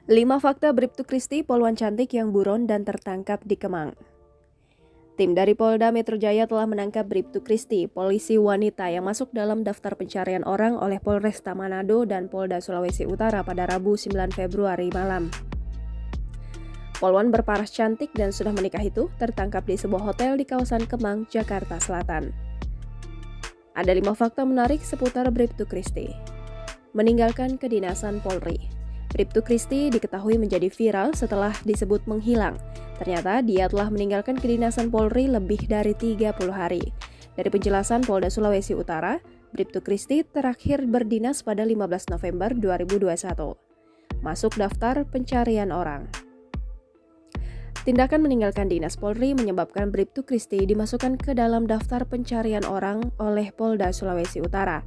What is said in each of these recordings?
5 fakta Bribtu Kristi, poluan cantik yang buron dan tertangkap di Kemang. Tim dari Polda Metro Jaya telah menangkap Bribtu Kristi, polisi wanita yang masuk dalam daftar pencarian orang oleh Polresta Manado dan Polda Sulawesi Utara pada Rabu 9 Februari malam. Poluan berparas cantik dan sudah menikah itu tertangkap di sebuah hotel di kawasan Kemang, Jakarta Selatan. Ada 5 fakta menarik seputar Bribtu Kristi. Meninggalkan kedinasan Polri. Bribtu Kristi diketahui menjadi viral setelah disebut menghilang. Ternyata dia telah meninggalkan kedinasan Polri lebih dari 30 hari. Dari penjelasan Polda Sulawesi Utara, Bribtu Kristi terakhir berdinas pada 15 November 2021. Masuk daftar pencarian orang. Tindakan meninggalkan dinas Polri menyebabkan Bribtu Kristi dimasukkan ke dalam daftar pencarian orang oleh Polda Sulawesi Utara.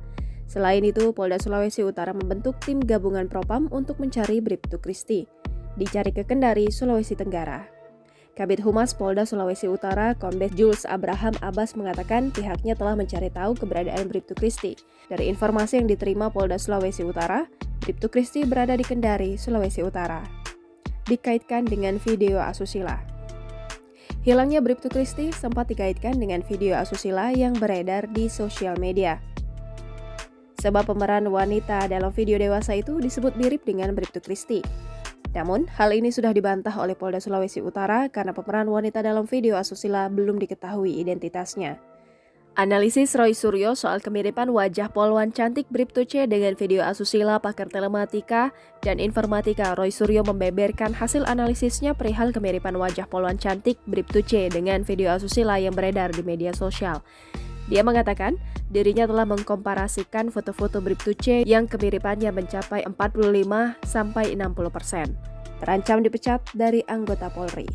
Selain itu, Polda Sulawesi Utara membentuk tim gabungan Propam untuk mencari Bribtu Kristi. Dicari ke Kendari, Sulawesi Tenggara. Kabid Humas Polda Sulawesi Utara, Kombes Jules Abraham Abbas mengatakan pihaknya telah mencari tahu keberadaan Bribtu Kristi. Dari informasi yang diterima Polda Sulawesi Utara, Bribtu Kristi berada di Kendari, Sulawesi Utara. Dikaitkan dengan video asusila. Hilangnya Bribtu Kristi sempat dikaitkan dengan video asusila yang beredar di sosial media. Sebab pemeran wanita dalam video dewasa itu disebut mirip dengan Bribtu Kristi. Namun, hal ini sudah dibantah oleh Polda Sulawesi Utara karena pemeran wanita dalam video asusila belum diketahui identitasnya. Analisis Roy Suryo soal kemiripan wajah poluan cantik Bribtu C dengan video asusila pakar telematika dan informatika. Roy Suryo membeberkan hasil analisisnya perihal kemiripan wajah poluan cantik Bribtu C dengan video asusila yang beredar di media sosial. Dia mengatakan dirinya telah mengkomparasikan foto-foto Bribtu C yang kemiripannya mencapai 45-60%. Terancam dipecat dari anggota Polri.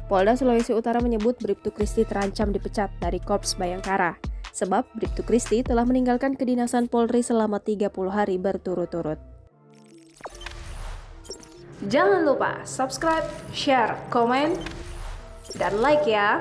Polda Sulawesi Utara menyebut Bribtu Kristi terancam dipecat dari Korps Bayangkara, sebab Bribtu Kristi telah meninggalkan kedinasan Polri selama 30 hari berturut-turut. Jangan lupa subscribe, share, komen, dan like ya!